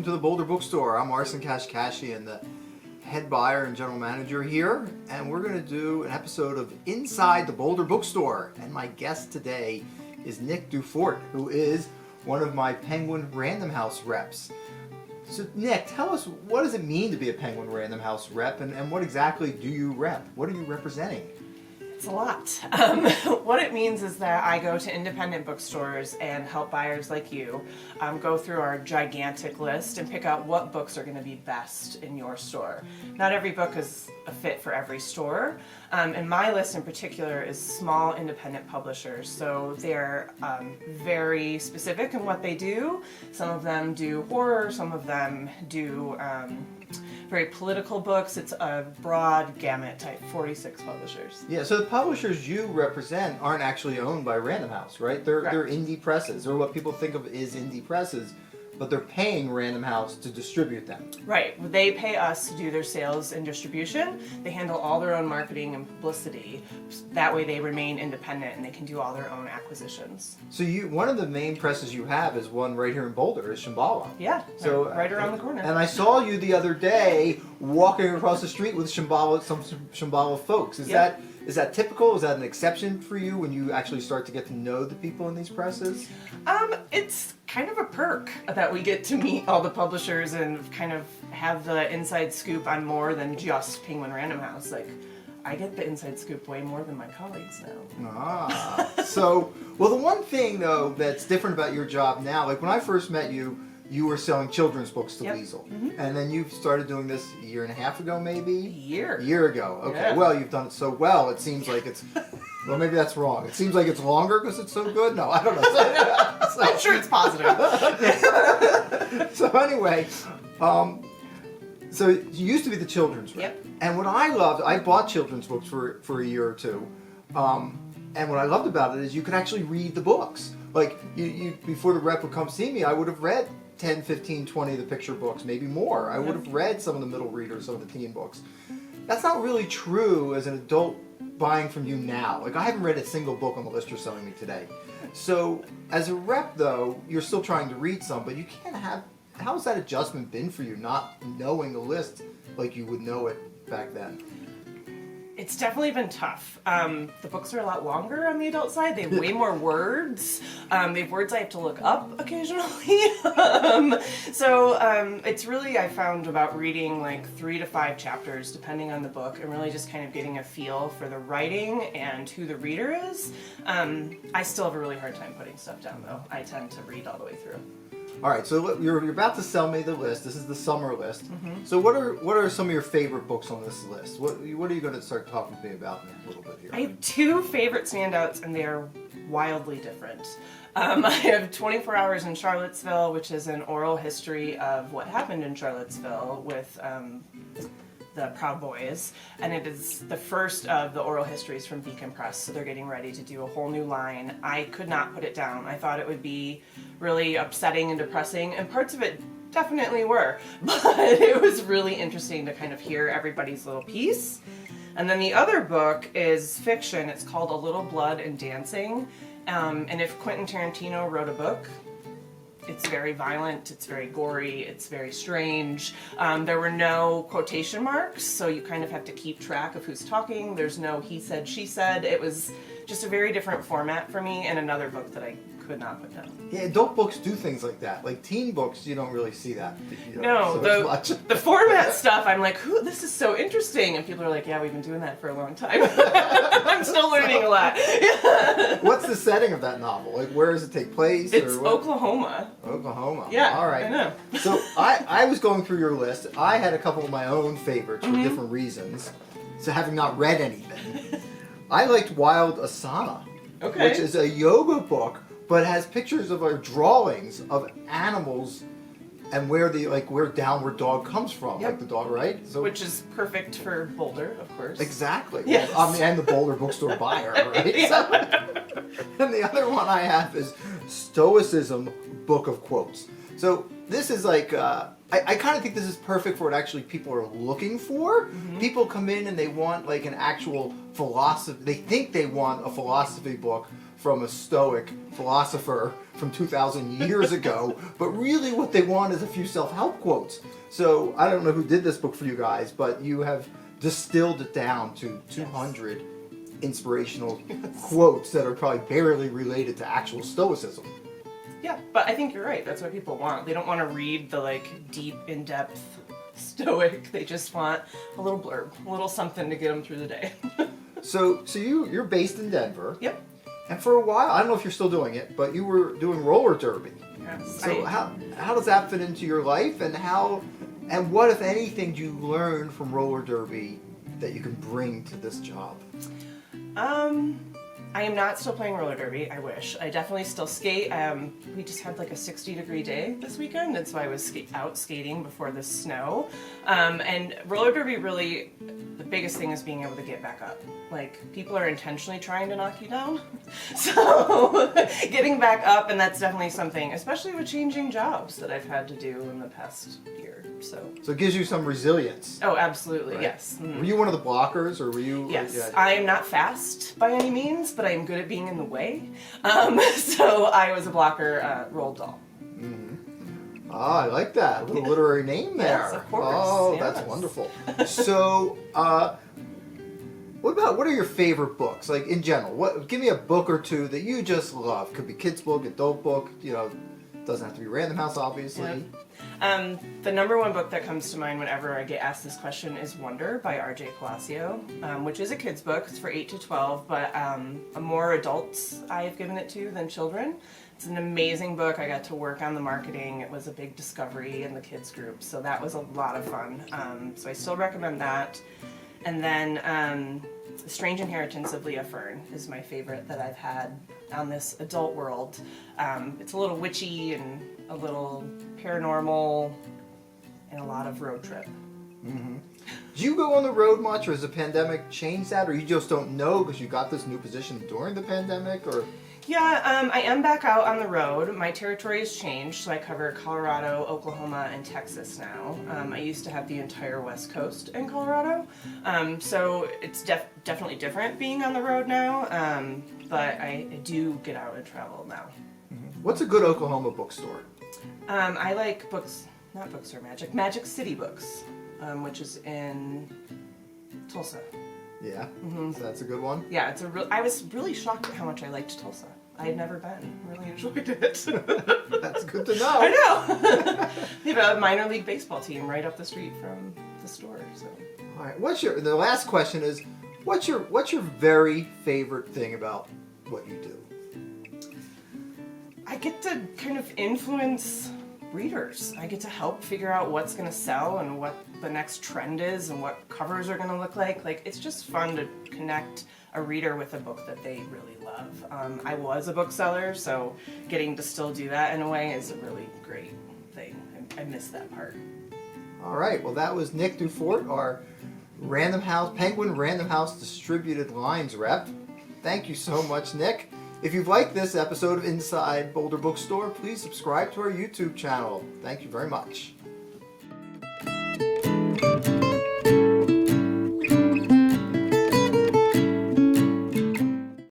welcome to the Boulder Bookstore. I'm Arsen and the head buyer and general manager here, and we're going to do an episode of Inside the Boulder Bookstore. And my guest today is Nic DuFort, who is one of my Penguin Random House reps. So Nic, tell us, what does it mean to be a Penguin Random House rep, and what exactly do you rep? What are you representing? It's a lot. What it means is that I go to independent bookstores and help buyers like you go through our gigantic list and pick out what books are going to be best in your store. Not every book is a fit for every store, and my list in particular is small independent publishers, so they're very specific in what they do. Some of them do horror, some of them do very political books. It's a broad gamut type, 46 publishers. Yeah, so the publishers you represent aren't actually owned by Random House, right? They're indie presses, or what people think of as indie presses, but they're paying Random House to distribute them. Right. They pay us to do their sales and distribution. They handle all their own marketing and publicity. That way they remain independent and they can do all their own acquisitions. So one of the main presses you have is one right here in Boulder, is Shambhala. Yeah, so right around the corner. And I saw you the other day walking across the street with some Shambhala folks. Is that typical? Is that an exception for you when you actually start to get to know the people in these presses? It's kind of a perk that we get to meet all the publishers and kind of have the inside scoop on more than just Penguin Random House. Like, I get the inside scoop way more than my colleagues now. Well, the one thing though that's different about your job now, like when I first met you, you were selling children's books to Liesl. And then you started doing this a year and a half ago, maybe? A year ago. Okay, yeah. Well, you've done it so well, it seems like it's... Well, maybe that's wrong. It seems like it's longer because it's so good? No, I don't know. I'm sure it's positive. So anyway, so you used to be the children's rep. Yep. And what I loved, I bought children's books for a year or two. And what I loved about it is you could actually read the books. Like, you before the rep would come see me, I would have read 10, 15, 20 of the picture books, maybe more. I would have read some of the middle readers, some of the teen books. That's not really true as an adult buying from you now. Like, I haven't read a single book on the list you're selling me today. So, as a rep, though, you're still trying to read some, but you can't have... How's that adjustment been for you, not knowing the list like you would know it back then? It's definitely been tough. The books are a lot longer on the adult side. They have way more words. They have words I have to look up occasionally. It's really, I found, about reading like 3 to 5 chapters depending on the book and really just kind of getting a feel for the writing and who the reader is. I still have a really hard time putting stuff down though. I tend to read all the way through. All right, so you're about to sell me the list. This is the summer list. So what are some of your favorite books on this list? What are you going to start talking to me about in a little bit here? I have 2 favorite standouts, and they are wildly different. I have 24 Hours in Charlottesville, which is an oral history of what happened in Charlottesville with the Proud Boys, and it is the first of the oral histories from Beacon Press, so they're getting ready to do a whole new line. I could not put it down. I thought it would be really upsetting and depressing, and parts of it definitely were, but it was really interesting to kind of hear everybody's little piece. And then the other book is fiction. It's called A Little Blood and Dancing, and if Quentin Tarantino wrote a book, it's very violent, it's very gory, it's very strange. There were no quotation marks, so you kind of have to keep track of who's talking. There's no he said, she said. It was just a very different format for me, and another book that I could not put down. Yeah, adult books do things like that. Like teen books, you don't really see that. The format stuff, I'm like, this is so interesting. And people are like, yeah, we've been doing that for a long time. I'm still learning a lot. What's the setting of that novel? Like, where does it take place? It's Oklahoma. Oklahoma. Yeah, all right. I know. So I was going through your list. I had a couple of my own favorites for different reasons. So having not read anything, I liked Wild Asana, which is a yoga book, but has pictures of drawings of animals and where downward dog comes from, like the dog, right? So, which is perfect for Boulder, of course. Exactly. Yes. Well, and the Boulder Bookstore buyer, right? Yeah. And the other one I have is Stoicism Book of Quotes. So this is like, I kind of think this is perfect for what actually people are looking for. People come in and they want like an actual philosophy. They think they want a philosophy book, from a Stoic philosopher from 2,000 years ago, but really what they want is a few self-help quotes. So I don't know who did this book for you guys, but you have distilled it down to 200 inspirational quotes that are probably barely related to actual Stoicism. Yeah, but I think you're right. That's what people want. They don't want to read the like deep, in-depth Stoic. They just want a little blurb, a little something to get them through the day. So you're based in Denver. Yep. And for a while, I don't know if you're still doing it, but you were doing roller derby. Yes. So how does that fit into your life, and what, if anything, do you learn from roller derby that you can bring to this job? I am not still playing roller derby. I wish. I definitely still skate. We just had like a 60-degree day this weekend, and so I was out skating before the snow. And roller derby, really, the biggest thing is being able to get back up. Like, people are intentionally trying to knock you down. So getting back up, and that's definitely something, especially with changing jobs, that I've had to do in the past year. So it gives you some resilience. Oh, absolutely, right? Yes. Mm-hmm. Were you one of the blockers, or were you? Yes, Yeah. I am not fast by any means, but I am good at being in the way. So I was a blocker, Roald Dahl. Mm-hmm. Ah, I like that. A little literary name there. Yes, of course. Oh, Yes. that's wonderful. So, what are your favorite books? Like, in general, give me a book or two that you just love. Could be kids book, adult book. Doesn't have to be Random House, obviously. Yep. The number one book that comes to mind whenever I get asked this question is Wonder by R.J. Palacio, which is a kid's book. It's for 8 to 12, but more adults I've given it to than children. It's an amazing book. I got to work on the marketing. It was a big discovery in the kids group, so that was a lot of fun. So I still recommend that. And then The Strange Inheritance of Leah Fern is my favorite that I've had on this adult world. It's a little witchy and a little paranormal and a lot of road trip. Mm-hmm. Do you go on the road much, or has the pandemic changed that, or you just don't know because you got this new position during the pandemic, or? Yeah, I am back out on the road. My territory has changed, so I cover Colorado, Oklahoma, and Texas now. I used to have the entire West Coast in Colorado, so it's definitely different being on the road now, but I do get out and travel now. Mm-hmm. What's a good Oklahoma bookstore? I like not Bookstore Magic, Magic City Books, which is in Tulsa. Yeah, Mm-hmm. So that's a good one. Yeah, I was really shocked at how much I liked Tulsa. I had never been. Really enjoyed it. That's good to know. I know. They have a minor league baseball team right up the street from the store. So. All right. The last question is, what's your very favorite thing about what you do? I get to kind of influence readers. I get to help figure out what's going to sell and what the next trend is and what covers are going to look like. Like, it's just fun to connect a reader with a book that they really love. I was a bookseller, so getting to still do that in a way is a really great thing. I miss that part. All right. Well, that was Nic DuFort, our Penguin Random House Distributed Lines rep. Thank you so much, Nic. If you've liked this episode of Inside Boulder Bookstore, please subscribe to our YouTube channel. Thank you very much.